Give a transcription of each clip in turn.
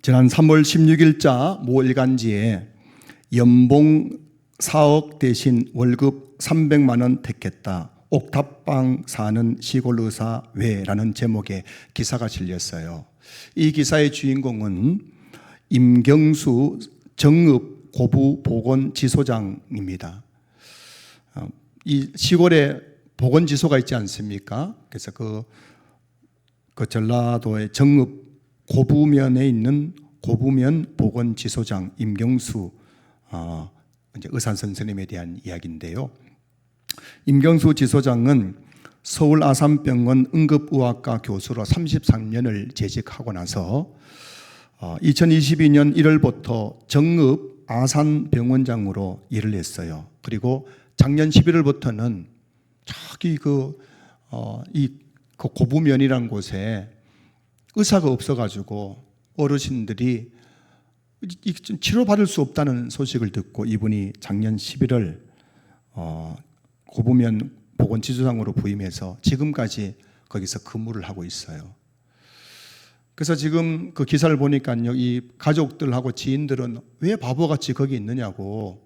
지난 3월 16일자 모 일간지에 연봉 4억 대신 월급 300만 원 택했다. 옥탑방 사는 시골 의사 왜라는 제목의 기사가 실렸어요. 이 기사의 주인공은 임경수 정읍 고부보건지소장입니다. 이 시골에 보건지소가 있지 않습니까? 그래서 그 전라도의 정읍 고부면에 있는 고부면 보건지소장 임경수 이제 의사 선생님에 대한 이야기인데요. 임경수 지소장은 서울 아산병원 응급의학과 교수로 33년을 재직하고 나서 2022년 1월부터 정읍 아산병원장으로 일을 했어요. 그리고 작년 11월부터는 저기 이 고부면이라는 곳에 의사가 없어가지고 어르신들이 치료받을 수 없다는 소식을 듣고 이분이 작년 11월 고부면 보건지소장으로 부임해서 지금까지 거기서 근무를 하고 있어요. 그래서 지금 그 기사를 보니까요, 이 가족들하고 지인들은 왜 바보같이 거기 있느냐고.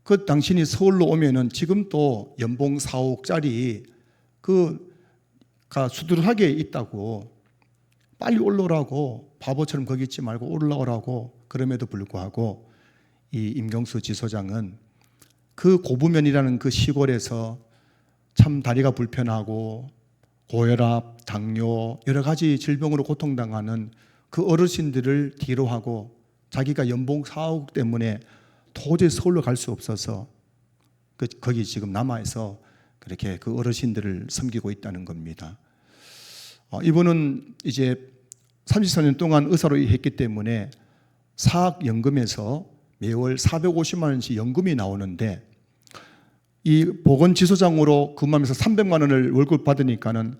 그 당신이 서울로 오면은 지금 또 연봉 4억짜리 그가 수두룩하게 있다고, 빨리 올라오라고, 바보처럼 거기 있지 말고 올라오라고. 그럼에도 불구하고 이 임경수 지소장은 그 고부면이라는 그 시골에서 참 다리가 불편하고 고혈압, 당뇨, 여러 가지 질병으로 고통당하는 그 어르신들을 뒤로 하고 자기가 연봉 4억 때문에 도저히 서울로 갈 수 없어서 거기 지금 남아서 그렇게 그 어르신들을 섬기고 있다는 겁니다. 이분은 이제 34년 동안 의사로 했기 때문에 사학연금에서 매월 450만 원씩 연금이 나오는데 이 보건지소장으로 근무하면서 300만 원을 월급 받으니까는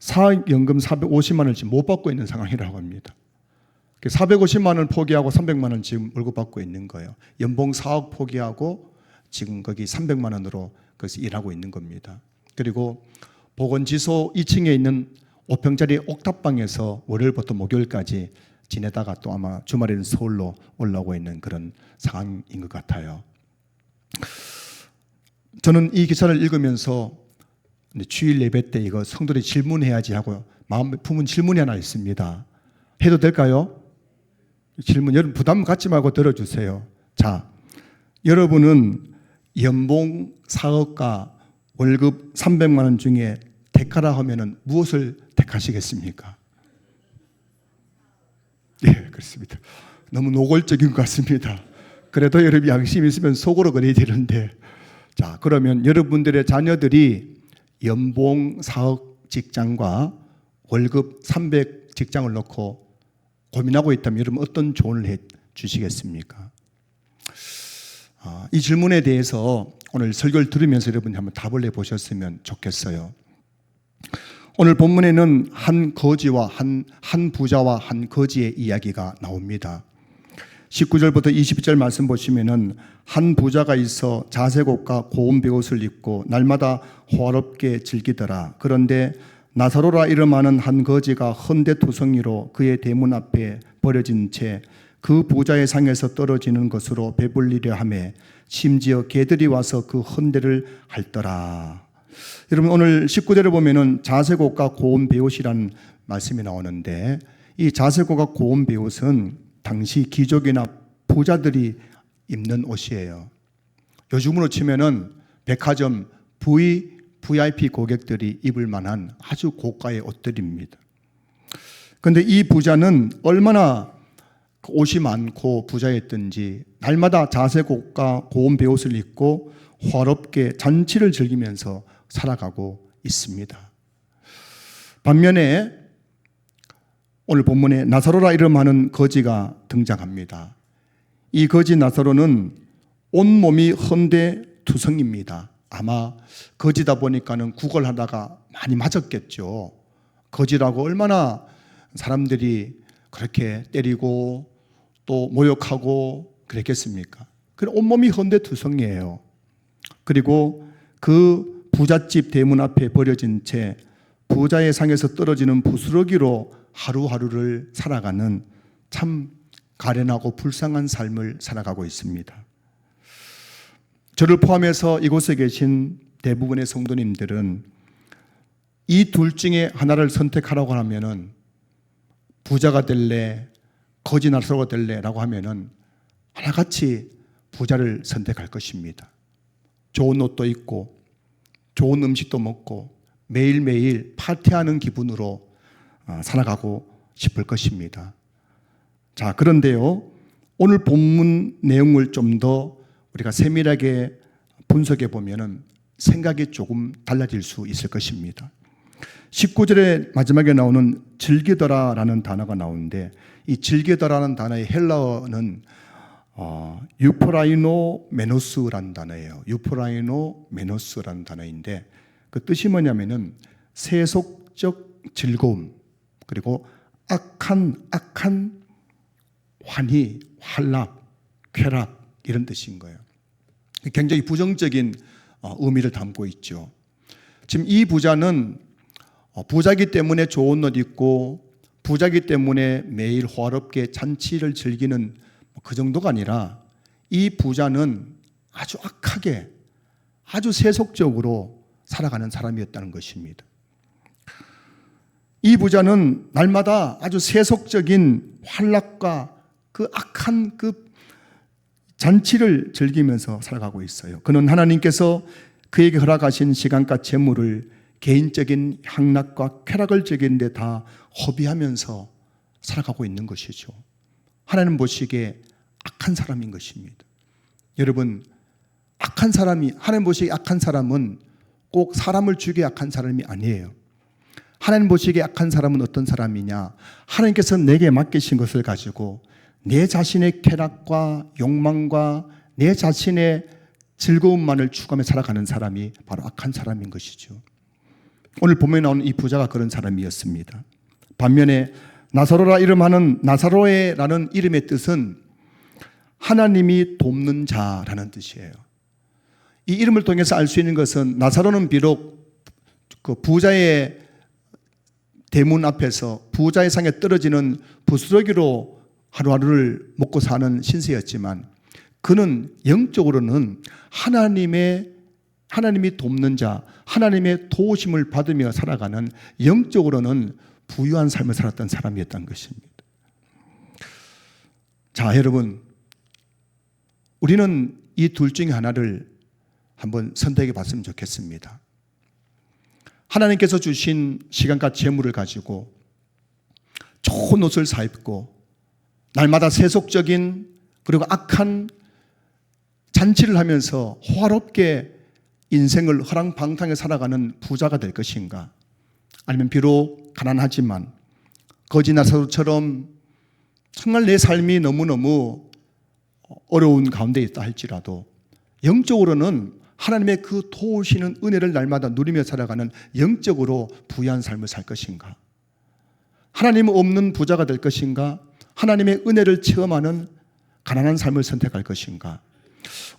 사학연금 450만 원씩 못 받고 있는 상황이라고 합니다. 450만 원을 포기하고 300만 원 지금 월급 받고 있는 거예요. 연봉 4억 포기하고 지금 거기 300만 원으로 거기서 일하고 있는 겁니다. 그리고 보건지소 2층에 있는 5평짜리 옥탑방에서 월요일부터 목요일까지 지내다가 또 아마 주말에는 서울로 올라오고 있는 그런 상황인 것 같아요. 저는 이 기사를 읽으면서 주일 예배 때 이거 성도들이 질문해야지 하고 마음에 품은 질문이 하나 있습니다. 해도 될까요? 질문 여러분 부담 갖지 말고 들어주세요. 자, 여러분은 연봉 4억과 월급 300만 원 중에 택하라 하면은 무엇을 택하시겠습니까? 네, 그렇습니다. 너무 노골적인 것 같습니다. 그래도 여러분 양심이 있으면 속으로 그래야 되는데, 자, 그러면 여러분들의 자녀들이 연봉 4억 직장과 월급 300 직장을 놓고 고민하고 있다면 여러분 어떤 조언을 해 주시겠습니까? 이 질문에 대해서 오늘 설교를 들으면서 여러분이 한번 답을 내보셨으면 좋겠어요. 오늘 본문에는 한 거지와 한 부자와 한 거지의 이야기가 나옵니다. 19절부터 20절 말씀 보시면은 한 부자가 있어 자색옷과 고운 베옷을 입고 날마다 호화롭게 즐기더라. 그런데 나사로라 이름하는 한 거지가 헌데투성이로 그의 대문 앞에 버려진 채 그 부자의 상에서 떨어지는 것으로 배불리려 하며 심지어 개들이 와서 그 헌데를 핥더라. 여러분 오늘 19절을 보면은 자색옷과 고운 베옷이라는 말씀이 나오는데 이 자색옷과 고운 베옷은 당시 귀족이나 부자들이 입는 옷이에요. 요즘으로 치면은 백화점 VIP 고객들이 입을 만한 아주 고가의 옷들입니다. 그런데 이 부자는 얼마나 옷이 많고 부자였던지 날마다 자색옷과 고운 베옷을 입고 화롭게 잔치를 즐기면서 살아가고 있습니다. 반면에 오늘 본문에 나사로라 이름하는 거지가 등장합니다. 이 거지 나사로는 온몸이 헌데투성입니다. 아마 거지다 보니까는 구걸하다가 많이 맞았겠죠. 거지라고 얼마나 사람들이 그렇게 때리고 또 모욕하고 그랬겠습니까? 그럼 온몸이 헌데투성이에요. 그리고 그 부잣집 대문 앞에 버려진 채 부자의 상에서 떨어지는 부스러기로 하루하루를 살아가는 참 가련하고 불쌍한 삶을 살아가고 있습니다. 저를 포함해서 이곳에 계신 대부분의 성도님들은 이 둘 중에 하나를 선택하라고 하면은 부자가 될래, 거지 나사로가 될래라고 하면은 하나같이 부자를 선택할 것입니다. 좋은 옷도 입고 좋은 음식도 먹고 매일매일 파티하는 기분으로 살아가고 싶을 것입니다. 자, 그런데요, 오늘 본문 내용을 좀 더 우리가 세밀하게 분석해 보면은 생각이 조금 달라질 수 있을 것입니다. 19절의 마지막에 나오는 즐기더라라는 단어가 나오는데, 이 즐기더라는 단어의 헬라어는 유포라이노 메노스라는 단어예요. 유포라이노 메노스라는 단어인데, 그 뜻이 뭐냐면은 세속적 즐거움, 그리고 악한 환희, 환락, 쾌락, 이런 뜻인 거예요. 굉장히 부정적인 의미를 담고 있죠. 지금 이 부자는 부자기 때문에 좋은 옷 입고 부자기 때문에 매일 호화롭게 잔치를 즐기는 그 정도가 아니라, 이 부자는 아주 악하게, 아주 세속적으로 살아가는 사람이었다는 것입니다. 이 부자는 날마다 아주 세속적인 환락과 그 악한 그 잔치를 즐기면서 살아가고 있어요. 그는 하나님께서 그에게 허락하신 시간과 재물을 개인적인 향락과 쾌락을 즐기는 데 다 허비하면서 살아가고 있는 것이죠. 하나님 보시기에 악한 사람인 것입니다. 여러분, 악한 사람이, 하나님 보시기에 악한 사람은 꼭 사람을 죽이게 악한 사람이 아니에요. 하나님 보시기에 악한 사람은 어떤 사람이냐? 하나님께서 내게 맡기신 것을 가지고 내 자신의 쾌락과 욕망과 내 자신의 즐거움만을 추구하며 살아가는 사람이 바로 악한 사람인 것이죠. 오늘 본문에 나오는 이 부자가 그런 사람이었습니다. 반면에 나사로라 이름하는 나사로에라는 이름의 뜻은 하나님이 돕는 자라는 뜻이에요. 이 이름을 통해서 알 수 있는 것은, 나사로는 비록 그 부자의 대문 앞에서 부자의 상에 떨어지는 부스러기로 하루하루를 먹고 사는 신세였지만, 그는 영적으로는 하나님이 돕는 자, 하나님의 도우심을 받으며 살아가는, 영적으로는 부유한 삶을 살았던 사람이었던 것입니다. 자, 여러분, 우리는 이 둘 중에 하나를 한번 선택해 봤으면 좋겠습니다. 하나님께서 주신 시간과 재물을 가지고 좋은 옷을 사 입고 날마다 세속적인 그리고 악한 잔치를 하면서 호화롭게 인생을 허랑방탕에 살아가는 부자가 될 것인가? 아니면 비록 가난하지만 거지 나사로처럼 정말 내 삶이 너무너무 어려운 가운데 있다 할지라도 영적으로는 하나님의 그 도우시는 은혜를 날마다 누리며 살아가는 영적으로 부유한 삶을 살 것인가? 하나님 없는 부자가 될 것인가? 하나님의 은혜를 체험하는 가난한 삶을 선택할 것인가?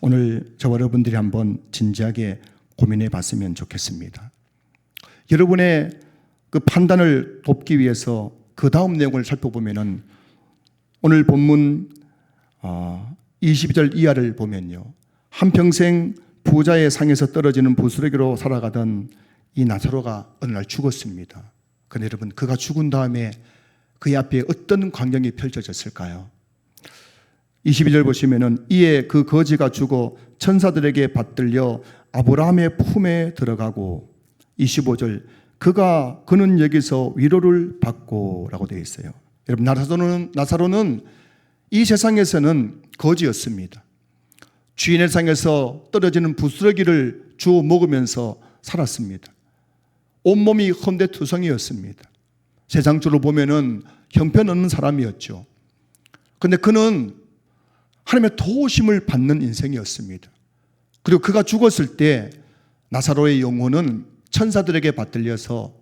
오늘 저와 여러분들이 한번 진지하게 고민해 봤으면 좋겠습니다. 여러분의 그 판단을 돕기 위해서 그 다음 내용을 살펴보면은, 오늘 본문 22절 이하를 보면요, 한평생 부자의 상에서 떨어지는 부스러기로 살아가던 이 나사로가 어느 날 죽었습니다. 그런데 여러분, 그가 죽은 다음에 그의 앞에 어떤 광경이 펼쳐졌을까요? 22절 보시면은, 이에 그 거지가 죽어 천사들에게 받들려 아브라함의 품에 들어가고, 25절, 그는 여기서 위로를 받고 라고 되어 있어요. 여러분, 나사로는 이 세상에서는 거지였습니다. 주인의 상에서 떨어지는 부스러기를 주워 먹으면서 살았습니다. 온몸이 헌데투성이었습니다. 세상적으로 보면은 형편없는 사람이었죠. 그런데 그는 하나님의 도우심을 받는 인생이었습니다. 그리고 그가 죽었을 때 나사로의 영혼은 천사들에게 받들려서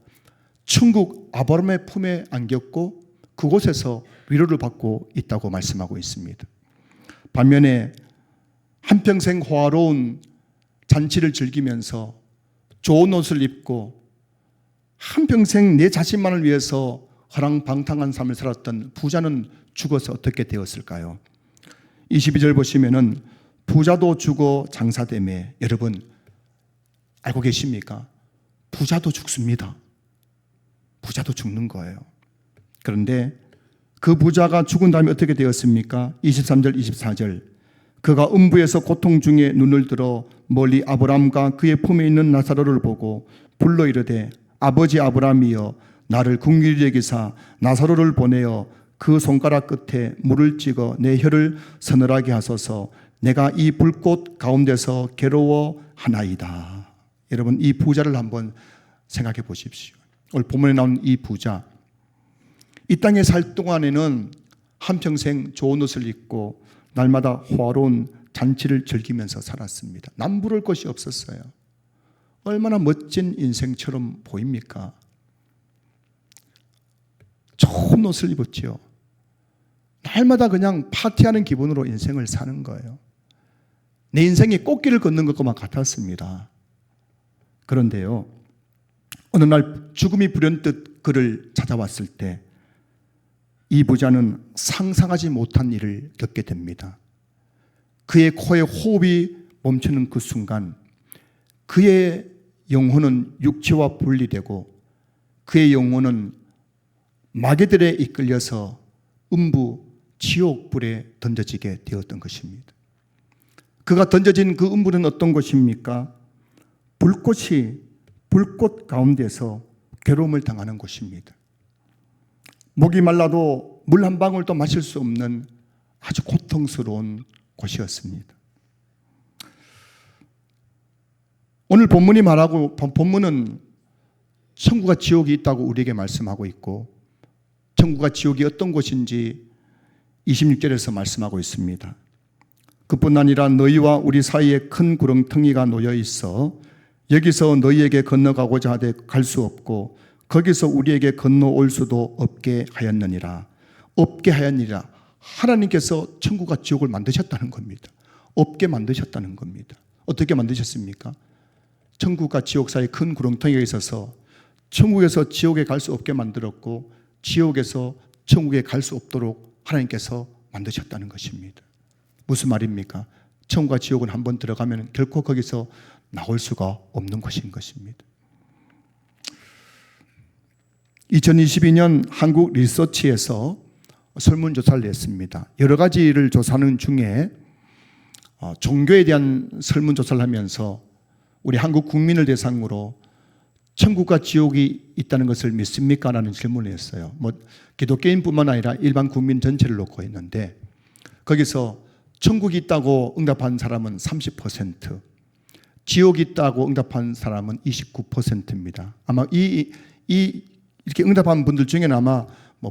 천국 아브라함의 품에 안겼고 그곳에서 위로를 받고 있다고 말씀하고 있습니다. 반면에 한평생 호화로운 잔치를 즐기면서 좋은 옷을 입고 한평생 내 자신만을 위해서 허랑방탕한 삶을 살았던 부자는 죽어서 어떻게 되었을까요? 22절 보시면은 부자도 죽어 장사되매. 여러분 알고 계십니까? 부자도 죽습니다. 부자도 죽는 거예요. 그런데 그 부자가 죽은 다음에 어떻게 되었습니까? 23절 24절 그가 음부에서 고통 중에 눈을 들어 멀리 아브람과 그의 품에 있는 나사로를 보고 불러 이르되 아버지 아브람이여 나를 긍휼히 여기사 나사로를 보내어 그 손가락 끝에 물을 찍어 내 혀를 서늘하게 하소서. 내가 이 불꽃 가운데서 괴로워하나이다. 여러분 이 부자를 한번 생각해 보십시오. 오늘 본문에 나온 이 부자, 이 땅에 살 동안에는 한평생 좋은 옷을 입고 날마다 호화로운 잔치를 즐기면서 살았습니다. 남부를 것이 없었어요. 얼마나 멋진 인생처럼 보입니까? 좋은 옷을 입었지요. 날마다 그냥 파티하는 기분으로 인생을 사는 거예요. 내 인생이 꽃길을 걷는 것과만 같았습니다. 그런데요, 어느 날 죽음이 불현듯 그를 찾아왔을 때 이 부자는 상상하지 못한 일을 겪게 됩니다. 그의 코에 호흡이 멈추는 그 순간 그의 영혼은 육체와 분리되고 그의 영혼은 마귀들에 이끌려서 음부 지옥불에 던져지게 되었던 것입니다. 그가 던져진 그 음부는 어떤 곳입니까? 불꽃 가운데서 괴로움을 당하는 곳입니다. 목이 말라도 물 한 방울도 마실 수 없는 아주 고통스러운 곳이었습니다. 오늘 본문은 천국과 지옥이 있다고 우리에게 말씀하고 있고 천국과 지옥이 어떤 곳인지 26절에서 말씀하고 있습니다. 그뿐 아니라 너희와 우리 사이에 큰 구렁텅이가 놓여 있어 여기서 너희에게 건너가고자 하되 갈 수 없고 거기서 우리에게 건너올 수도 없게 하였느니라. 없게 하였느니라. 하나님께서 천국과 지옥을 만드셨다는 겁니다. 없게 만드셨다는 겁니다. 어떻게 만드셨습니까? 천국과 지옥 사이에 큰 구렁텅이가 있어서 천국에서 지옥에 갈 수 없게 만들었고 지옥에서 천국에 갈 수 없도록 하나님께서 만드셨다는 것입니다. 무슨 말입니까? 천국과 지옥은 한번 들어가면 결코 거기서 나올 수가 없는 것인 것입니다. 2022년 한국 리서치에서 설문조사를 냈습니다. 여러 가지를 조사하는 중에 종교에 대한 설문조사를 하면서 우리 한국 국민을 대상으로 천국과 지옥이 있다는 것을 믿습니까? 라는 질문을 했어요. 기독교인뿐만 아니라 일반 국민 전체를 놓고 했는데 거기서 천국이 있다고 응답한 사람은 30%, 지옥이 있다고 응답한 사람은 29%입니다. 아마 이렇게 응답한 분들 중에는 아마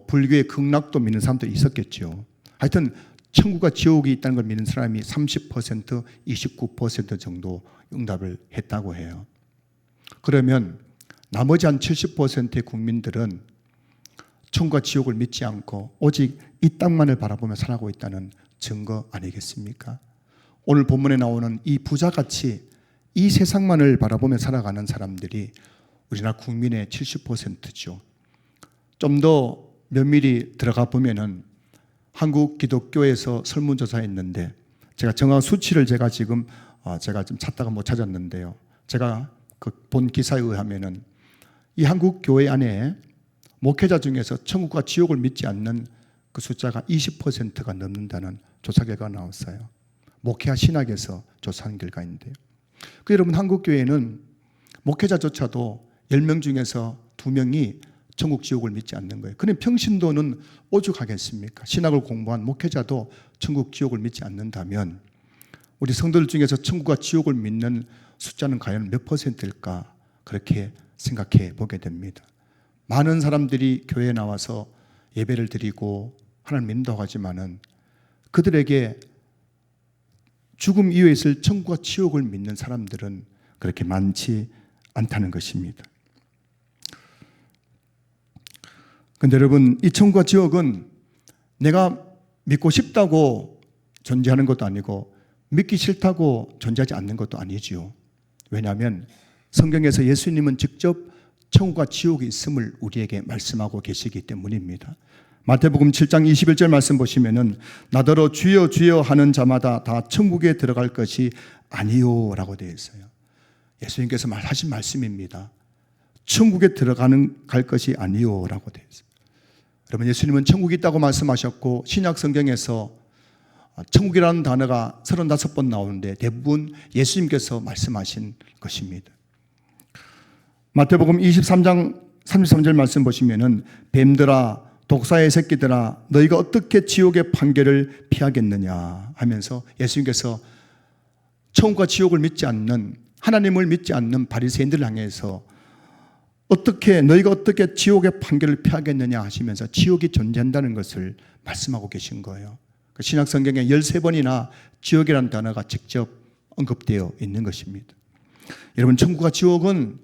불교의 극락도 믿는 사람들이 있었겠죠. 하여튼 천국과 지옥이 있다는 걸 믿는 사람이 30%, 29% 정도 응답을 했다고 해요. 그러면 나머지 한 70%의 국민들은 천국과 지옥을 믿지 않고 오직 이 땅만을 바라보며 살아가고 있다는 증거 아니겠습니까? 오늘 본문에 나오는 이 부자같이 이 세상만을 바라보며 살아가는 사람들이 우리나라 국민의 70%죠. 좀 더 면밀히 들어가 보면은 한국 기독교에서 설문조사했는데 제가 정확한 수치를 제가 좀 찾다가 못 찾았는데요. 제가 본 기사에 의하면은 이 한국 교회 안에 목회자 중에서 천국과 지옥을 믿지 않는 그 숫자가 20%가 넘는다는 조사 결과가 나왔어요. 목회와 신학에서 조사한 결과인데요. 여러분 한국 교회는 목회자조차도 10명 중에서 2명이 천국 지옥을 믿지 않는 거예요. 그럼 평신도는 오죽하겠습니까? 신학을 공부한 목회자도 천국 지옥을 믿지 않는다면 우리 성도들 중에서 천국과 지옥을 믿는 숫자는 과연 몇 %일까? 그렇게 생각해 보게 됩니다. 많은 사람들이 교회에 나와서 예배를 드리고 하나님 인도하지만은 그들에게 죽음 이후에 있을 천국과 지옥을 믿는 사람들은 그렇게 많지 않다는 것입니다. 그런데 여러분, 이 천국과 지옥은 내가 믿고 싶다고 존재하는 것도 아니고 믿기 싫다고 존재하지 않는 것도 아니지요. 왜냐하면 성경에서 예수님은 직접 천국과 지옥이 있음을 우리에게 말씀하고 계시기 때문입니다. 마태복음 7장 21절 말씀 보시면은 나더러 주여 주여 하는 자마다 다 천국에 들어갈 것이 아니요라고 되어 있어요. 예수님께서 하신 말씀입니다. 천국에 갈 것이 아니요라고 되어 있어요. 여러분, 예수님은 천국이 있다고 말씀하셨고 신약 성경에서 천국이라는 단어가 35번 나오는데 대부분 예수님께서 말씀하신 것입니다. 마태복음 23장 33절 말씀 보시면은 뱀들아 독사의 새끼들아 너희가 어떻게 지옥의 판결을 피하겠느냐 하면서 예수님께서 천국과 지옥을 믿지 않는, 하나님을 믿지 않는 바리새인들을 향해서 너희가 어떻게 지옥의 판결을 피하겠느냐 하시면서 지옥이 존재한다는 것을 말씀하고 계신 거예요. 신약 성경에 13번이나 지옥이라는 단어가 직접 언급되어 있는 것입니다. 여러분, 천국과 지옥은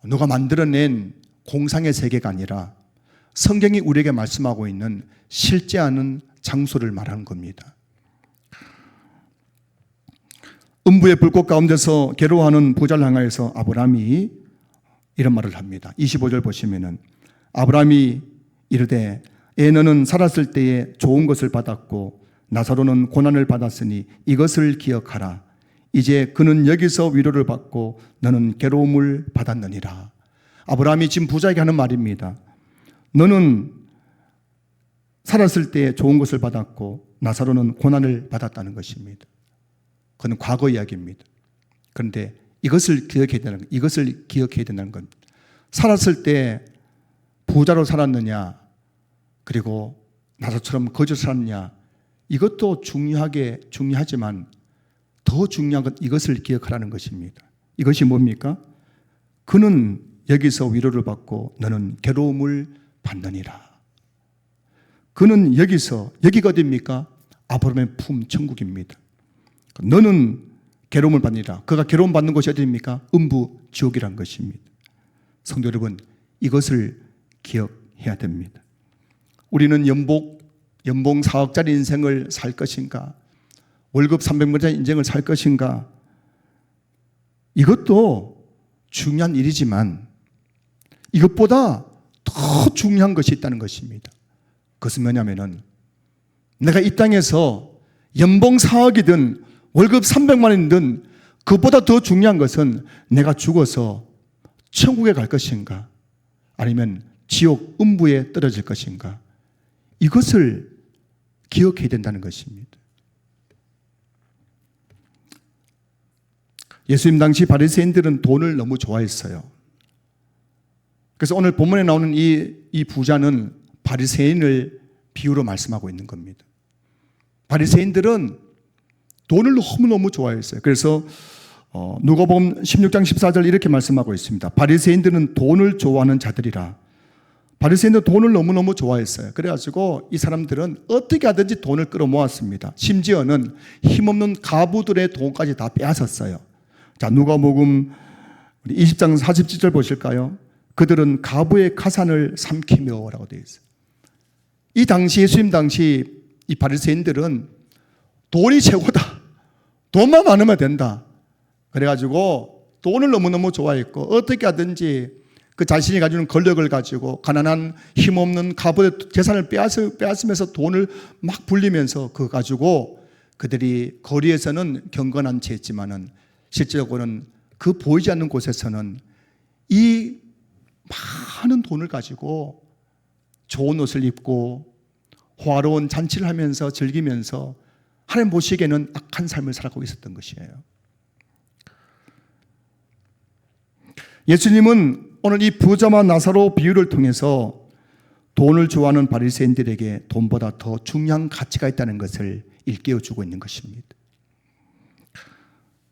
누가 만들어낸 공상의 세계가 아니라 성경이 우리에게 말씀하고 있는 실제하는 장소를 말하는 겁니다. 음부의 불꽃 가운데서 괴로워하는 부자를 향하여서 아브라함이 이런 말을 합니다. 25절 보시면은 아브라함이 이르되 너는 살았을 때에 좋은 것을 받았고 나사로는 고난을 받았으니 이것을 기억하라. 이제 그는 여기서 위로를 받고 너는 괴로움을 받았느니라. 아브라함이 지금 부자에게 하는 말입니다. 너는 살았을 때 좋은 것을 받았고 나사로는 고난을 받았다는 것입니다. 그건 과거 이야기입니다. 그런데 이것을 기억해야 된다는 겁니다. 살았을 때 부자로 살았느냐, 그리고 나사처럼 거지로 살았느냐, 이것도 중요하지만 더 중요한 건 이것을 기억하라는 것입니다. 이것이 뭡니까? 그는 여기서 위로를 받고 너는 괴로움을 받느니라. 그는 여기가 어디입니까? 아브라함의 품 천국입니다. 너는 괴로움을 받느니라. 그가 괴로움 받는 곳이 어디입니까? 음부 지옥이란 것입니다. 성도 여러분, 이것을 기억해야 됩니다. 우리는 연봉 4억짜리 인생을 살 것인가? 월급 300만짜리 인생을 살 것인가? 이것도 중요한 일이지만 이것보다 더 중요한 것이 있다는 것입니다. 그것은 뭐냐면은 내가 이 땅에서 연봉 4억이든 월급 300만 원이든 그것보다 더 중요한 것은 내가 죽어서 천국에 갈 것인가 아니면 지옥 음부에 떨어질 것인가, 이것을 기억해야 된다는 것입니다. 예수님 당시 바리새인들은 돈을 너무 좋아했어요. 그래서 오늘 본문에 나오는 이 부자는 바리새인을 비유로 말씀하고 있는 겁니다. 바리새인들은 돈을 너무너무 좋아했어요. 그래서 누가복음 16장 14절 이렇게 말씀하고 있습니다. 바리새인들은 돈을 좋아하는 자들이라. 바리새인들은 돈을 너무너무 좋아했어요. 그래가지고 이 사람들은 어떻게 하든지 돈을 끌어모았습니다. 심지어는 힘없는 가부들의 돈까지 다 빼앗았어요. 자, 누가복음 20장 47절 보실까요? 그들은 가부의 가산을 삼키며 라고 되어 있어요. 이 당시 예수님 당시 이 바리새인들은 돈이 최고다. 돈만 많으면 된다. 그래가지고 돈을 너무너무 좋아했고 어떻게 하든지 그 자신이 가지고 있는 권력을 가지고 가난한 힘없는 가부의 재산을 빼앗으면서 돈을 막 불리면서 그거 가지고 그들이 거리에서는 경건한 채 했지만은 실제적으로는 그 보이지 않는 곳에서는 이 많은 돈을 가지고 좋은 옷을 입고 화려한 잔치를 하면서 즐기면서 하나님 보시기에는 악한 삶을 살아가고 있었던 것이에요. 예수님은 오늘 이 부자와 나사로 비유를 통해서 돈을 좋아하는 바리새인들에게 돈보다 더 중요한 가치가 있다는 것을 일깨워주고 있는 것입니다.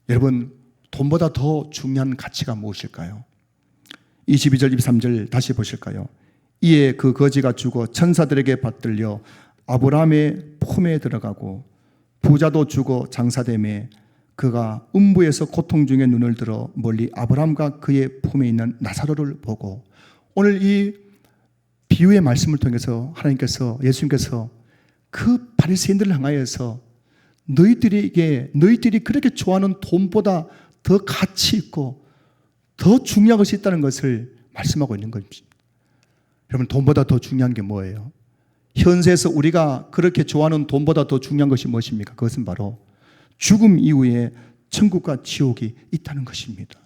여러분, 돈보다 더 중요한 가치가 무엇일까요? 22절 23절 다시 보실까요? 이에 그 거지가 죽어 천사들에게 받들려 아브라함의 품에 들어가고 부자도 죽어 장사되매 그가 음부에서 고통 중에 눈을 들어 멀리 아브라함과 그의 품에 있는 나사로를 보고, 오늘 이 비유의 말씀을 통해서 하나님께서, 예수님께서 그 바리새인들을 향하여서 너희들이 그렇게 좋아하는 돈보다 더 가치 있고 더 중요한 것이 있다는 것을 말씀하고 있는 것입니다. 여러분, 돈보다 더 중요한 게 뭐예요? 현세에서 우리가 그렇게 좋아하는 돈보다 더 중요한 것이 무엇입니까? 그것은 바로 죽음 이후에 천국과 지옥이 있다는 것입니다.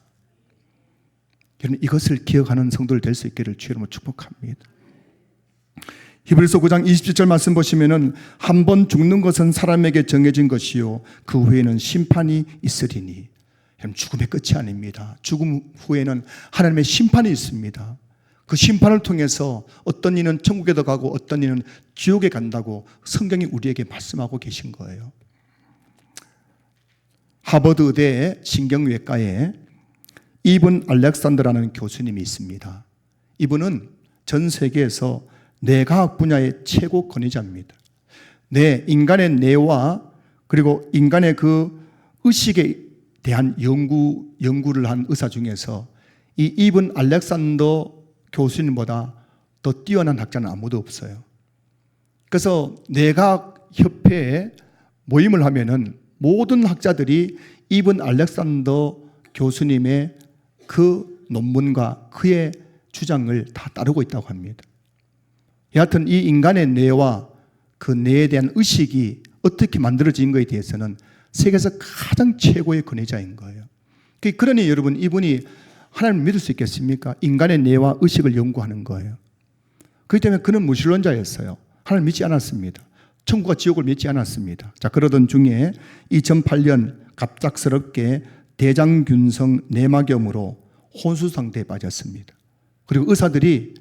여러분, 이것을 기억하는 성도들 될 수 있기를 주의 이름으로 축복합니다. 히브리서 9장 27절 말씀 보시면은 한 번 죽는 것은 사람에게 정해진 것이요 그 후에는 심판이 있으리니. 여러분, 죽음의 끝이 아닙니다. 죽음 후에는 하나님의 심판이 있습니다. 그 심판을 통해서 어떤 이는 천국에도 가고 어떤 이는 지옥에 간다고 성경이 우리에게 말씀하고 계신 거예요. 하버드 의대의 신경외과에 이븐 알렉산더라는 교수님이 있습니다. 이분은 전 세계에서 뇌과학 분야의 최고 권위자입니다. 인간의 뇌와 그리고 인간의 그 의식에 대한 연구를 한 의사 중에서 이 이븐 알렉산더 교수님보다 더 뛰어난 학자는 아무도 없어요. 그래서 뇌과학 협회에 모임을 하면은 모든 학자들이 이븐 알렉산더 교수님의 그 논문과 그의 주장을 다 따르고 있다고 합니다. 여하튼 이 인간의 뇌와 그 뇌에 대한 의식이 어떻게 만들어진 것에 대해서는 세계에서 가장 최고의 권위자인 거예요. 그러니 여러분, 이분이 하나님을 믿을 수 있겠습니까? 인간의 뇌와 의식을 연구하는 거예요. 그렇기 때문에 그는 무신론자였어요. 하나님을 믿지 않았습니다. 천국과 지옥을 믿지 않았습니다. 자, 그러던 중에 2008년 갑작스럽게 대장균성 뇌막염으로 혼수 상태에 빠졌습니다. 그리고 의사들이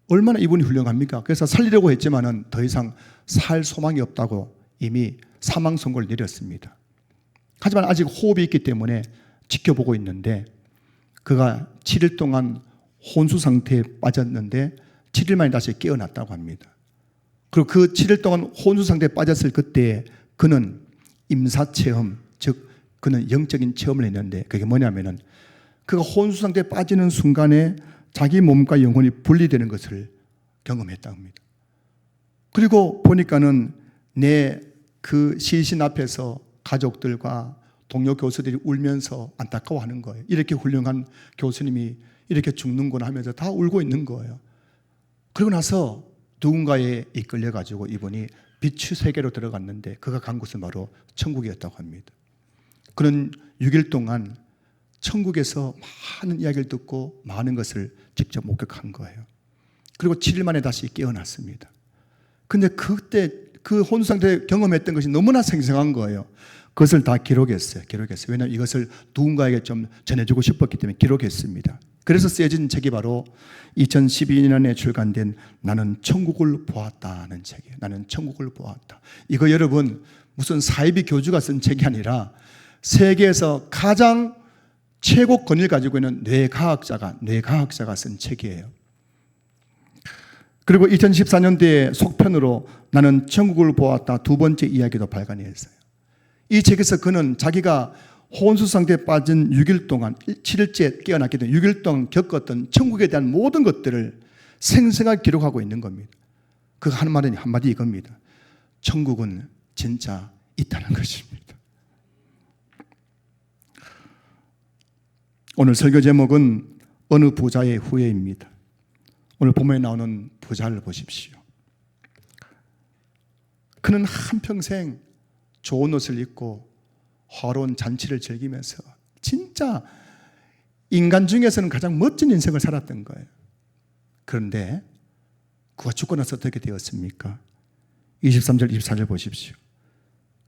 얼마나 이분이 훌륭합니까? 그래서 살리려고 했지만은 더 이상 살 소망이 없다고 이미 사망 선고를 내렸습니다. 하지만 아직 호흡이 있기 때문에 지켜보고 있는데 그가 7일 동안 혼수 상태에 빠졌는데 7일 만에 다시 깨어났다고 합니다. 그리고 그 7일 동안 혼수 상태에 빠졌을 그때 그는 임사체험, 즉 그는 영적인 체험을 했는데 그게 뭐냐면은 그가 혼수 상태에 빠지는 순간에 자기 몸과 영혼이 분리되는 것을 경험했다고 합니다. 그리고 보니까는 내 그 시신 앞에서 가족들과 동료 교수들이 울면서 안타까워하는 거예요. 이렇게 훌륭한 교수님이 이렇게 죽는구나 하면서 다 울고 있는 거예요. 그리고 나서 누군가에 이끌려가지고 이분이 빛의 세계로 들어갔는데 그가 간 곳은 바로 천국이었다고 합니다. 그는 6일 동안 천국에서 많은 이야기를 듣고 많은 것을 직접 목격한 거예요. 그리고 7일 만에 다시 깨어났습니다. 근데 그때 그 혼수 상태 경험했던 것이 너무나 생생한 거예요. 그것을 다 기록했어요. 왜냐하면 이것을 누군가에게 좀 전해주고 싶었기 때문에 기록했습니다. 그래서 쓰여진 책이 바로 2012년에 출간된 나는 천국을 보았다는 책이에요. 나는 천국을 보았다. 이거 여러분 무슨 사이비 교주가 쓴 책이 아니라 세계에서 가장 최고 권위를 가지고 있는 뇌과학자가 쓴 책이에요. 그리고 2014년도에 속편으로 나는 천국을 보았다 두 번째 이야기도 발간했어요. 이 책에서 그는 자기가 혼수 상태에 빠진 6일 동안 7일째 깨어났기 때문에 6일 동안 겪었던 천국에 대한 모든 것들을 생생하게 기록하고 있는 겁니다. 그가 하는 말은 한마디 이겁니다. 천국은 진짜 있다는 것입니다. 오늘 설교 제목은 어느 부자의 후회입니다. 오늘 본문에 나오는 부자를 보십시오. 그는 한평생 좋은 옷을 입고 화려한 잔치를 즐기면서 진짜 인간 중에서는 가장 멋진 인생을 살았던 거예요. 그런데 그가 죽고 나서 어떻게 되었습니까? 23절 24절 보십시오.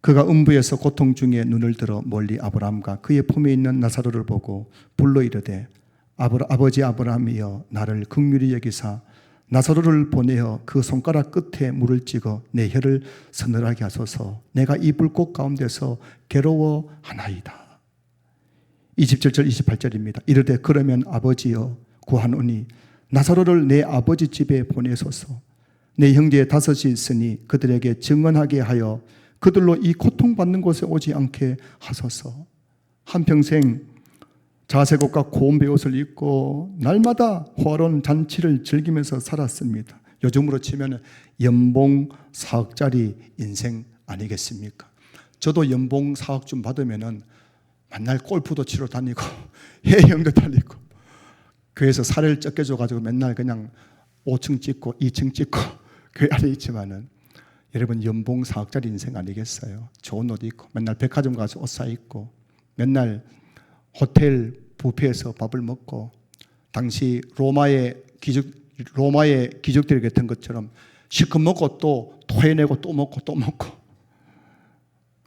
그가 음부에서 고통 중에 눈을 들어 멀리 아브라함과 그의 품에 있는 나사로를 보고 불러 이르되 아버지 아브라함이여 나를 긍휼히 여기사 나사로를 보내어 그 손가락 끝에 물을 찍어 내 혀를 서늘하게 하소서. 내가 이 불꽃 가운데서 괴로워하나이다. 27절 28절입니다. 이르되 그러면 아버지여 구하노니 나사로를 내 아버지 집에 보내소서. 내 형제 5이 있으니 그들에게 증언하게 하여 그들로 이 고통받는 곳에 오지 않게 하소서. 한평생 자색 옷과 고운 베옷을 입고 날마다 화려한 잔치를 즐기면서 살았습니다. 요즘으로 치면 연봉 4억짜리 인생 아니겠습니까? 저도 연봉 4억 좀 받으면은 맨날 골프도 치러 다니고 해외여행도 다니고 교회에서 사례를 쫓겨줘가지고 맨날 그냥 5층 찍고 2층 찍고 교회 안에 있지만은 여러분 연봉 4억짜리 인생 아니겠어요? 좋은 옷 입고 맨날 백화점 가서 옷 사 입고 맨날 호텔 뷔페에서 밥을 먹고 당시 로마의 귀족들 같은 것처럼 실컷 먹고 또 토해내고 또 먹고 또 먹고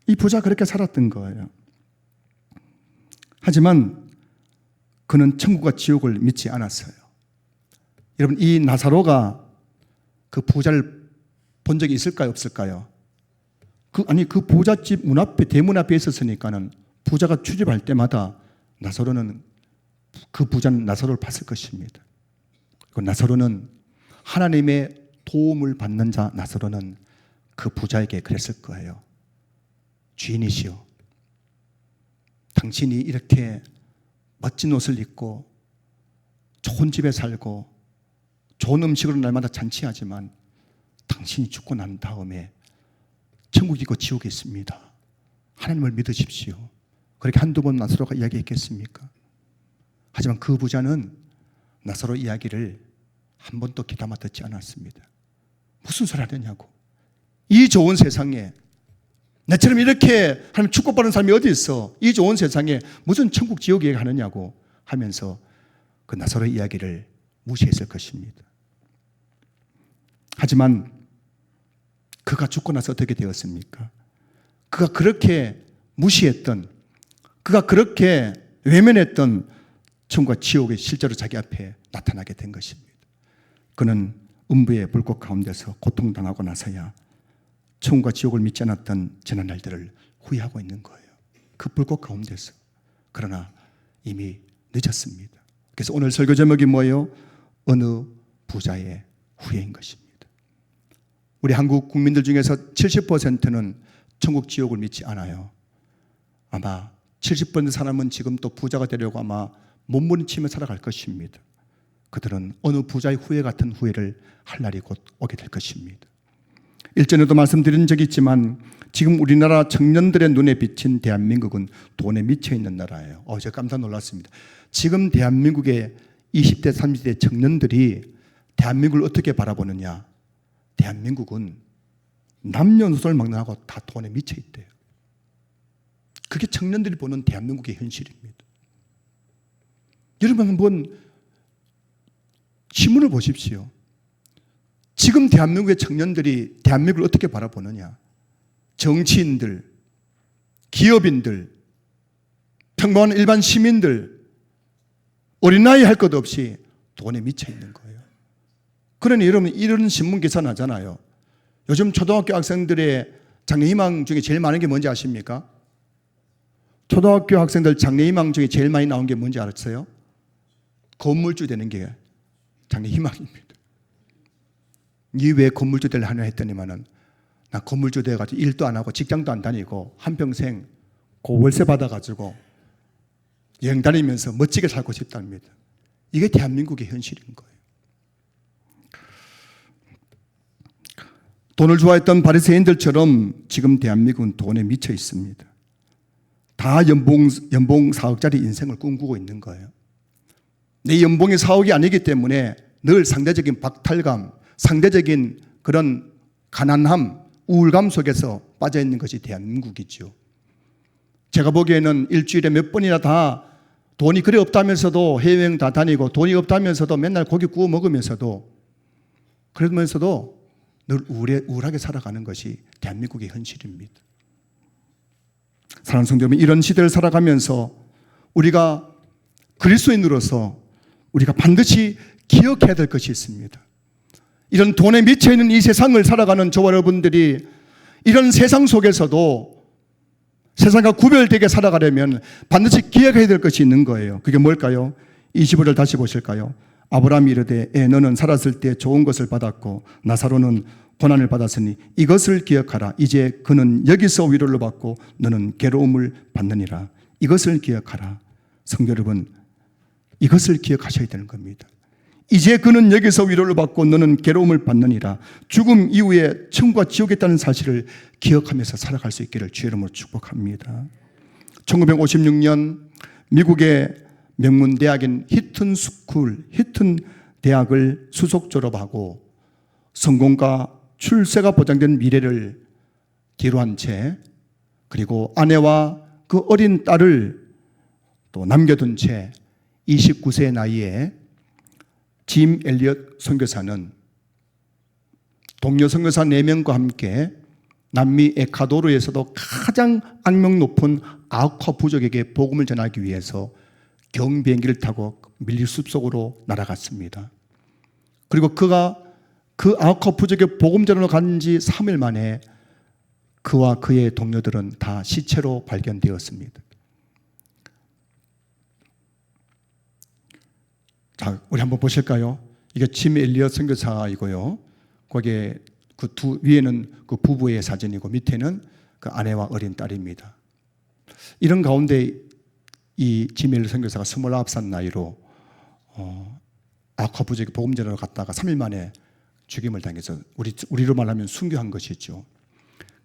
이 부자 그렇게 살았던 거예요. 하지만 그는 천국과 지옥을 믿지 않았어요. 여러분 이 나사로가 그 부자를 본 적이 있을까요? 없을까요? 그 부잣집 문 앞에 대문 앞에 있었으니까는 부자가 출입할 때마다 그 부자는 나사로를 봤을 것입니다. 그 나사로는 하나님의 도움을 받는 자 나사로는 그 부자에게 그랬을 거예요. 주인이시여, 당신이 이렇게 멋진 옷을 입고 좋은 집에 살고 좋은 음식으로 날마다 잔치하지만 당신이 죽고 난 다음에 천국이 있고 지옥이 있습니다. 하나님을 믿으십시오. 그렇게 한두 번 나사로가 이야기했겠습니까? 하지만 그 부자는 나사로 이야기를 한 번도 귀담아 듣지 않았습니다. 무슨 소리 하느냐고. 이 좋은 세상에 나처럼 이렇게 하나님 축복받는 사람이 어디 있어? 이 좋은 세상에 무슨 천국 지옥 얘기하느냐고 하면서 그 나사로 이야기를 무시했을 것입니다. 하지만 그가 죽고 나서 어떻게 되었습니까? 그가 그렇게 무시했던, 그가 그렇게 외면했던 천국과 지옥이 실제로 자기 앞에 나타나게 된 것입니다. 그는 음부의 불꽃 가운데서 고통당하고 나서야 천국과 지옥을 믿지 않았던 지난 날들을 후회하고 있는 거예요. 그 불꽃 가운데서. 그러나 이미 늦었습니다. 그래서 오늘 설교 제목이 뭐예요? 어느 부자의 후회인 것입니다. 우리 한국 국민들 중에서 70%는 천국 지옥을 믿지 않아요. 아마 70% 사람은 지금 또 부자가 되려고 아마 몸부림치며 살아갈 것입니다. 그들은 어느 부자의 후회 같은 후회를 할 날이 곧 오게 될 것입니다. 일전에도 말씀드린 적이 있지만 지금 우리나라 청년들의 눈에 비친 대한민국은 돈에 미쳐 있는 나라예요. 제가 깜짝 놀랐습니다. 지금 대한민국의 20대, 30대 청년들이 대한민국을 어떻게 바라보느냐. 대한민국은 남녀노소를 막론하고 다 돈에 미쳐 있대요. 그게 청년들이 보는 대한민국의 현실입니다. 여러분 한번 신문을 보십시오. 지금 대한민국의 청년들이 대한민국을 어떻게 바라보느냐. 정치인들, 기업인들, 평범한 일반 시민들, 어린아이 할 것 없이 돈에 미쳐 있는 거예요. 그러니 여러분 이런 신문 기사 나잖아요. 요즘 초등학교 학생들의 장래희망 중에 제일 많은 게 뭔지 아십니까? 초등학교 학생들 장래희망 중에 제일 많이 나온 게 뭔지 알았어요? 건물주 되는 게 장래희망입니다. 니 왜 건물주 되려 하냐 했더니만은 나 건물주 돼가지고 일도 안 하고 직장도 안 다니고 한평생 월세 받아가지고 여행 다니면서 멋지게 살고 싶답니다. 이게 대한민국의 현실인 거예요. 돈을 좋아했던 바리새인들처럼 지금 대한민국은 돈에 미쳐 있습니다. 다 연봉 4억짜리 인생을 꿈꾸고 있는 거예요. 내 연봉이 4억이 아니기 때문에 늘 상대적인 박탈감, 상대적인 그런 가난함, 우울감 속에서 빠져있는 것이 대한민국이죠. 제가 보기에는 일주일에 몇 번이나 다 돈이 그리 없다면서도 해외여행 다 다니고 돈이 없다면서도 맨날 고기 구워 먹으면서도 그러면서도 늘 우울하게 살아가는 것이 대한민국의 현실입니다. 사랑하는 성도 여러분, 이런 시대를 살아가면서 우리가 그리스도인으로서 우리가 반드시 기억해야 될 것이 있습니다. 이런 돈에 미쳐있는 이 세상을 살아가는 저와 여러분들이 이런 세상 속에서도 세상과 구별되게 살아가려면 반드시 기억해야 될 것이 있는 거예요. 그게 뭘까요? 25절 다시 보실까요? 아브라함이 이르되 너는 살았을 때 좋은 것을 받았고 나사로는 고난을 받았으니 이것을 기억하라. 이제 그는 여기서 위로를 받고 너는 괴로움을 받느니라. 이것을 기억하라. 성도 여러분, 이것을 기억하셔야 되는 겁니다. 이제 그는 여기서 위로를 받고 너는 괴로움을 받느니라. 죽음 이후에 천국과 지옥에 있다는 사실을 기억하면서 살아갈 수 있기를 주의 이름으로 축복합니다. 1956년 미국의 명문 대학인 히튼 대학을 수석 졸업하고 성공과 출세가 보장된 미래를 뒤로한 채, 그리고 아내와 그 어린 딸을 또 남겨둔 채 29세 나이에 짐 엘리엇 선교사는 동료 선교사 4명과 함께 남미 에콰도르에서도 가장 악명 높은 아우카 부족에게 복음을 전하기 위해서 경비행기를 타고 밀리 숲속으로 날아갔습니다. 그리고 그가 그 아우카 부족에 복음 전하러 간 지 3일 만에 그와 그의 동료들은 다 시체로 발견되었습니다. 자, 우리 한번 보실까요? 이게 짐 엘리엇 선교사이고요. 거기에 그 위에는 그 부부의 사진이고 밑에는 그 아내와 어린 딸입니다. 이런 가운데 이 짐 엘리엇 선교사가 29살 나이로 아우카 부족에 복음 전하러 갔다가 3일 만에 죽임을 당해서 우리로 말하면 순교한 것이죠.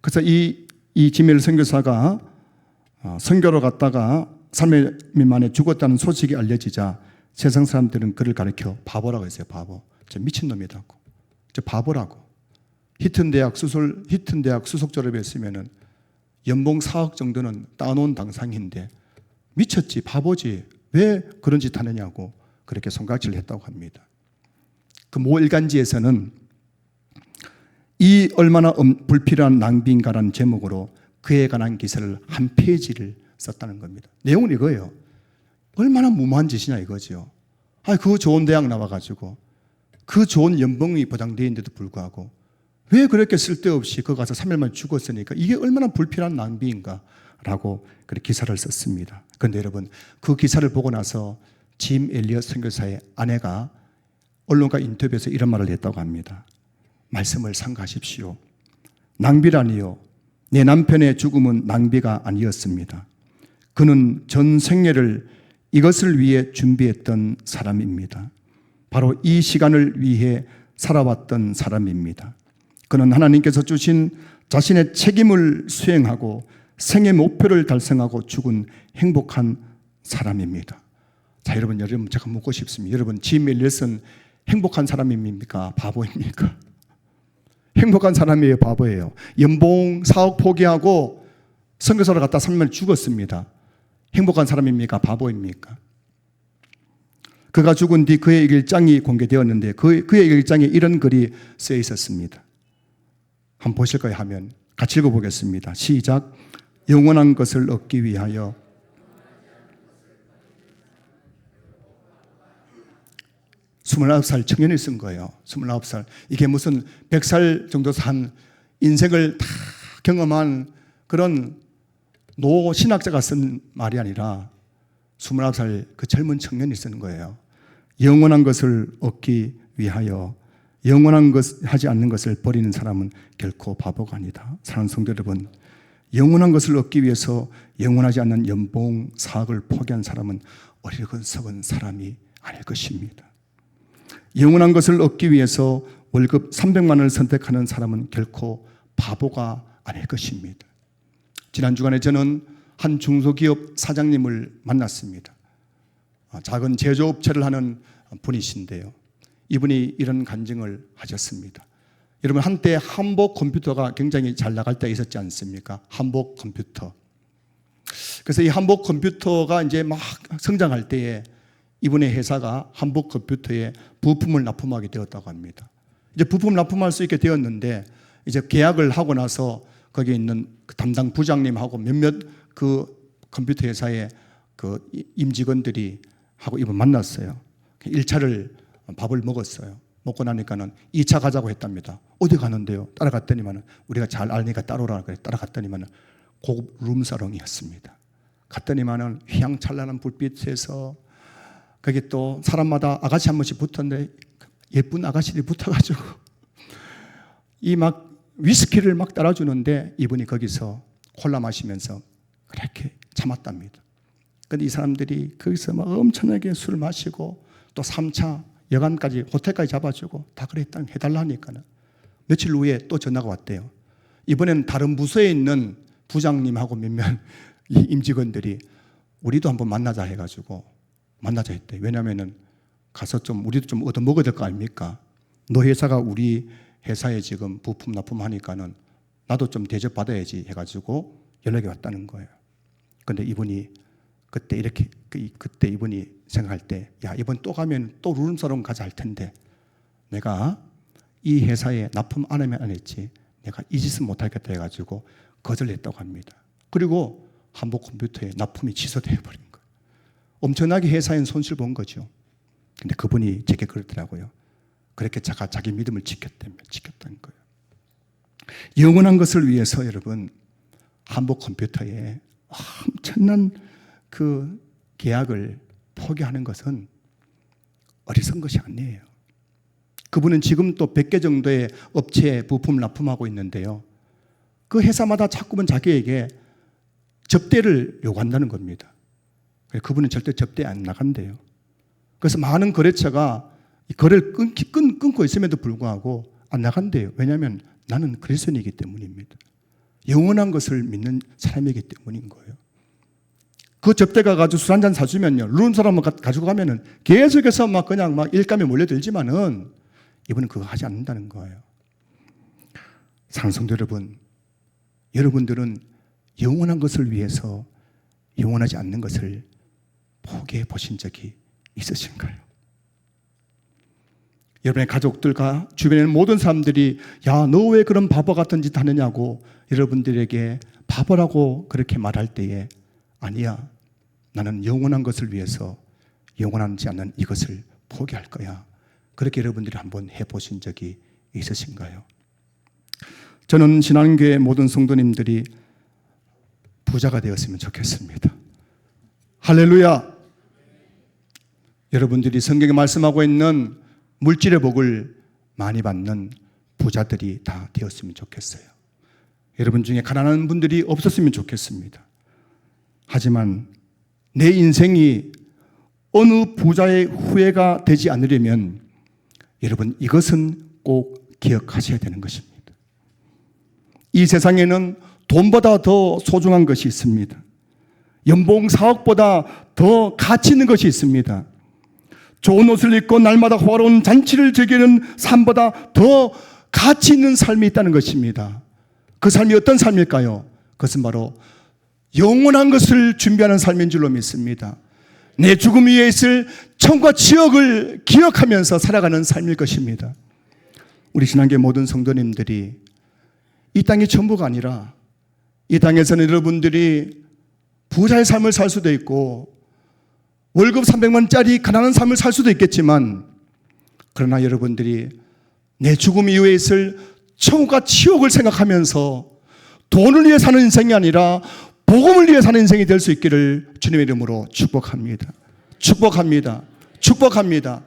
그래서 이 짐 엘리엇 선교사가 선교로 갔다가 3일 만에 죽었다는 소식이 알려지자 세상 사람들은 그를 가리켜 바보라고 했어요. 바보. 저 미친놈이라고. 저 바보라고. 히튼 대학 수석 졸업했으면은 연봉 4억 정도는 따놓은 당상인데 미쳤지, 바보지. 왜 그런 짓 하느냐고 그렇게 손가락질을 했다고 합니다. 그 모 일간지에서는 이 얼마나 불필요한 낭비인가라는 제목으로 그에 관한 기사를 한 페이지를 썼다는 겁니다. 내용은 이거예요. 얼마나 무모한 짓이냐 이거죠. 그 좋은 대학 나와가지고 그 좋은 연봉이 보장되어 있는데도 불구하고 왜 그렇게 쓸데없이 거기 가서 3일 만에 죽었으니까 이게 얼마나 불필요한 낭비인가 라고 그렇게 기사를 썼습니다. 그런데 여러분, 그 기사를 보고 나서 짐 엘리엇 선교사의 아내가 언론과 인터뷰에서 이런 말을 했다고 합니다. 말씀을 삼가하십시오. 낭비라니요. 내 남편의 죽음은 낭비가 아니었습니다. 그는 전 생애를 이것을 위해 준비했던 사람입니다. 바로 이 시간을 위해 살아왔던 사람입니다. 그는 하나님께서 주신 자신의 책임을 수행하고 생의 목표를 달성하고 죽은 행복한 사람입니다. 자, 여러분 제가 묻고 싶습니다. 여러분, 짐 엘리엇은 행복한 사람입니까? 바보입니까? 행복한 사람이에요, 바보예요. 연봉 4억 포기하고 선교사를 갔다 3년 죽었습니다. 행복한 사람입니까? 바보입니까? 그가 죽은 뒤 그의 일장이 공개되었는데 그의 일장에 이런 글이 쓰여 있었습니다. 한번 보실까요? 하면 같이 읽어보겠습니다. 시작. 영원한 것을 얻기 위하여 29살 청년이 쓴 거예요. 29살. 이게 무슨 100살 정도 산 인생을 다 경험한 그런 노 신학자가 쓴 말이 아니라 29살 그 젊은 청년이 쓰는 거예요. 영원한 것을 얻기 위하여 영원한 것 하지 않는 것을 버리는 사람은 결코 바보가 아니다. 사랑하는 성도 여러분, 영원한 것을 얻기 위해서 영원하지 않는 연봉 4억을 포기한 사람은 어리석은 사람이 아닐 것입니다. 영원한 것을 얻기 위해서 월급 300만 원을 선택하는 사람은 결코 바보가 아닐 것입니다. 지난 주간에 저는 한 중소기업 사장님을 만났습니다. 작은 제조업체를 하는 분이신데요. 이분이 이런 간증을 하셨습니다. 여러분, 한때 한복 컴퓨터가 굉장히 잘 나갈 때가 있었지 않습니까? 한복 컴퓨터. 그래서 이 한복 컴퓨터가 이제 막 성장할 때에 이분의 회사가 한복 컴퓨터에 부품을 납품하게 되었다고 합니다. 이제 부품을 납품할 수 있게 되었는데 이제 계약을 하고 나서 거기에 있는 그 담당 부장님하고 몇몇 그 컴퓨터 회사의 그 임직원들이 하고 이분 만났어요. 1차를 밥을 먹었어요. 먹고 나니까는 2차 가자고 했답니다. 어디 가는데요? 따라갔더니만은 우리가 잘 알니까 따라오라 그래. 따라갔더니만은 고급 룸사롱이었습니다. 갔더니만은 휘황찬란한 불빛에서 거기 또 사람마다 아가씨 한 번씩 붙었는데 예쁜 아가씨들이 붙어가지고 이 막 위스키를 막 따라주는데 이분이 거기서 콜라 마시면서 그렇게 참았답니다. 근데 이 사람들이 거기서 막 엄청나게 술을 마시고 또 3차 여관까지 호텔까지 잡아주고 다 그래 해달라니까는 며칠 후에 또 전화가 왔대요. 이번에는 다른 부서에 있는 부장님하고 몇몇 임직원들이 우리도 한번 만나자 해가지고 만나자 했대. 왜냐하면은 가서 좀 우리도 좀 얻어 먹어야 될 거 아닙니까? 너 회사가 우리 회사에 지금 부품 납품하니까는 나도 좀 대접받아야지 해가지고 연락이 왔다는 거예요. 근데 이분이 그때 이분이 생각할 때, 야, 이번 또 가면 또 룸사롱 가자 할 텐데 내가 이 회사에 납품 안 하면 안 했지 내가 이 짓은 못하겠다 해가지고 거절했다고 합니다. 그리고 한복 컴퓨터에 납품이 취소되어 버린 거예요. 엄청나게 회사엔 손실 본 거죠. 근데 그분이 제게 그러더라고요. 그렇게 자기 믿음을 지켰다는 거예요. 영원한 것을 위해서 여러분 한복 컴퓨터에 엄청난 그 계약을 포기하는 것은 어리석은 것이 아니에요. 그분은 지금 또 100개 정도의 업체에 부품을 납품하고 있는데요. 그 회사마다 자꾸만 자기에게 접대를 요구한다는 겁니다. 그분은 절대 접대 안 나간대요. 그래서 많은 거래처가 거래를 끊고 있음에도 불구하고 안 나간대요. 왜냐하면 나는 그리스도인이기 때문입니다. 영원한 것을 믿는 사람이기 때문인 거예요. 그 접대가 가지고 술 한잔 사주면요, 룸 사람을 가지고 가면은 계속해서 막 그냥 막 일감에 몰려들지만은 이분은 그거 하지 않는다는 거예요. 사랑하는 성도 여러분, 여러분들은 영원한 것을 위해서 영원하지 않는 것을 포기해 보신 적이 있으신가요? 여러분의 가족들과 주변에 있는 모든 사람들이 야, 너 왜 그런 바보 같은 짓 하느냐고 여러분들에게 바보라고 그렇게 말할 때에 아니야, 나는 영원한 것을 위해서 영원하지 않는 이것을 포기할 거야. 그렇게 여러분들이 한번 해보신 적이 있으신가요? 저는 신앙교회 모든 성도님들이 부자가 되었으면 좋겠습니다. 할렐루야! 여러분들이 성경에 말씀하고 있는 물질의 복을 많이 받는 부자들이 다 되었으면 좋겠어요. 여러분 중에 가난한 분들이 없었으면 좋겠습니다. 하지만 내 인생이 어느 부자의 후회가 되지 않으려면 여러분 이것은 꼭 기억하셔야 되는 것입니다. 이 세상에는 돈보다 더 소중한 것이 있습니다. 연봉 4억보다 더 가치 있는 것이 있습니다. 좋은 옷을 입고 날마다 호화로운 잔치를 즐기는 삶보다 더 가치 있는 삶이 있다는 것입니다. 그 삶이 어떤 삶일까요? 그것은 바로 영원한 것을 준비하는 삶인 줄로 믿습니다. 내 죽음 위에 있을 천국과 지옥을 기억하면서 살아가는 삶일 것입니다. 우리 신앙교회 모든 성도님들이 이 땅이 전부가 아니라 이 땅에서는 여러분들이 부자의 삶을 살 수도 있고 월급 300만짜리 가난한 삶을 살 수도 있겠지만 그러나 여러분들이 내 죽음 이후에 있을 천국과 지옥을 생각하면서 돈을 위해 사는 인생이 아니라 복음을 위해 사는 인생이 될 수 있기를 주님의 이름으로 축복합니다. 축복합니다. 축복합니다.